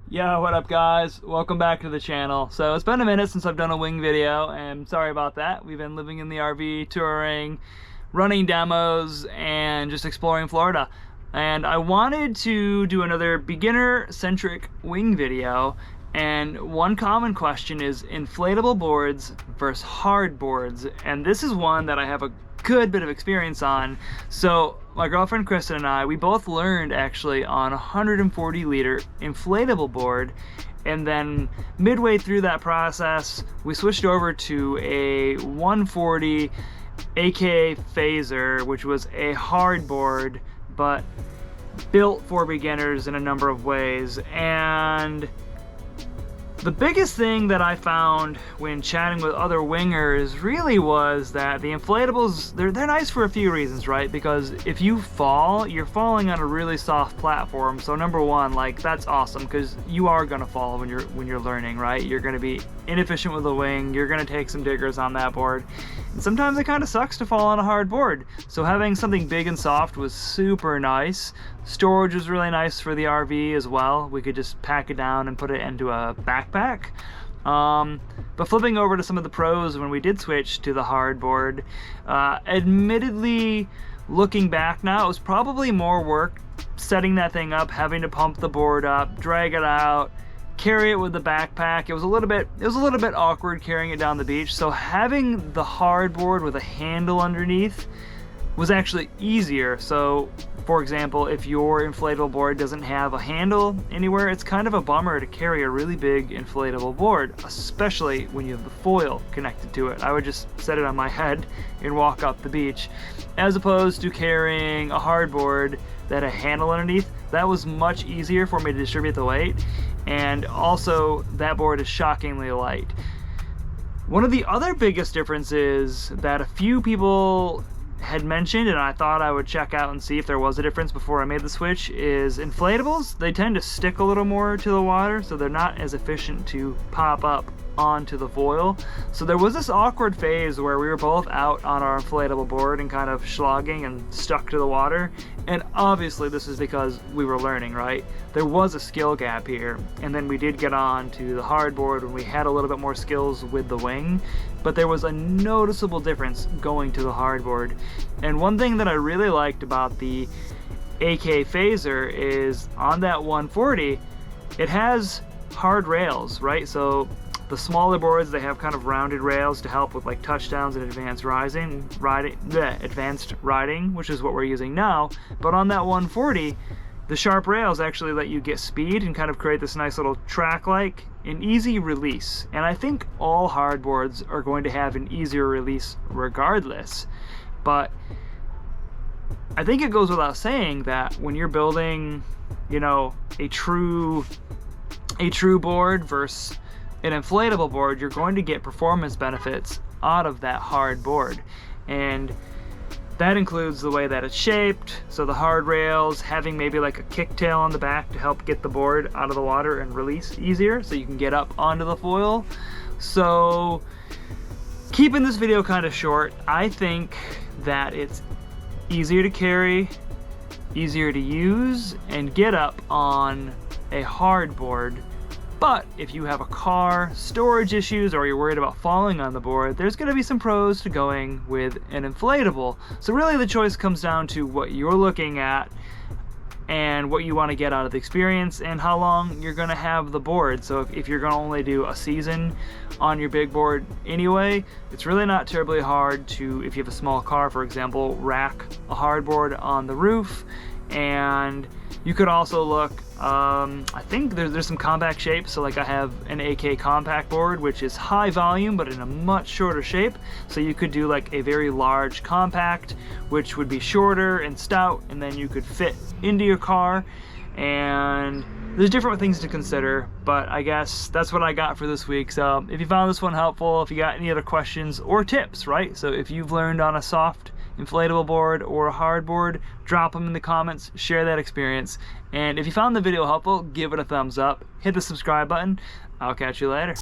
Yo, what up guys? Welcome back to the channel. So it's been a minute since I've done a wing video, and sorry about that. We've been living in the RV, touring, running demos, and just exploring Florida. And I wanted to do another beginner-centric wing video, and one common question is inflatable boards versus hard boards. And this is one that I have a good bit of experience on. So my girlfriend Kristen and I, we both learned actually on a 140-liter inflatable board, and then midway through that process we switched over to a 140 aka phaser, which was a hard board but built for beginners in a number of ways. And the biggest thing that I found when chatting with other wingers really was that the inflatables, they're nice for a few reasons, right? Because if you fall, you're falling on a really soft platform. So number one, like, that's awesome because you are gonna fall when you're learning, right? You're gonna be inefficient with the wing, you're gonna take some diggers on that board. And sometimes it kind of sucks to fall on a hard board. So having something big and soft was super nice. Storage was really nice for the RV as well. We could just pack it down and put it into a backpack. But flipping over to some of the pros when we did switch to the hard board, admittedly, looking back now, it was probably more work setting that thing up, having to pump the board up, drag it out, carry it with the backpack. It was a little bit awkward carrying it down the beach. So having the hard board with a handle underneath was actually easier. So for example, if your inflatable board doesn't have a handle anywhere, it's kind of a bummer to carry a really big inflatable board, especially when you have the foil connected to it. I would just set it on my head and walk up the beach, as opposed to carrying a hard board that had a handle underneath. That was much easier for me to distribute the weight, and also that board is shockingly light. One of the other biggest differences that a few people had mentioned, and I thought I would check out and see if there was a difference before I made the switch, is inflatables. They tend to stick a little more to the water, so they're not as efficient to pop up onto the foil. So there was this awkward phase where we were both out on our inflatable board and kind of slogging and stuck to the water. And obviously this is because we were learning, right? There was a skill gap here, and then we did get on to the hard board when we had a little bit more skills with the wing, but there was a noticeable difference going to the hard board. And one thing that I really liked about the AK phaser is on that 140, it has hard rails, right? So the smaller boards, they have kind of rounded rails to help with like touchdowns and advanced riding, which is what we're using now. But on that 140, the sharp rails actually let you get speed and kind of create this nice little track-like and easy release. And I think all hard boards are going to have an easier release regardless. But I think it goes without saying that when you're building, you know, a true board versus an inflatable board, you're going to get performance benefits out of that hard board. And that includes the way that it's shaped, so the hard rails, having maybe like a kicktail on the back to help get the board out of the water and release easier so you can get up onto the foil. So keeping this video kind of short, I think that it's easier to carry, easier to use, and get up on a hard board. But if you have a car, storage issues, or you're worried about falling on the board, there's going to be some pros to going with an inflatable. So really the choice comes down to what you're looking at and what you want to get out of the experience and how long you're going to have the board. So if you're going to only do a season on your big board anyway, it's really not terribly hard to, if you have a small car for example, rack a hard board on the roof. And you could also look, I think there's some compact shapes. So like I have an AK compact board, which is high volume but in a much shorter shape. So you could do like a very large compact, which would be shorter and stout, and then you could fit into your car. And there's different things to consider, but I guess that's what I got for this week. So if you found this one helpful, if you got any other questions or tips, right? So if you've learned on a soft inflatable board or a hard board, drop them in the comments, share that experience. And if you found the video helpful, give it a thumbs up, hit the subscribe button. I'll catch you later.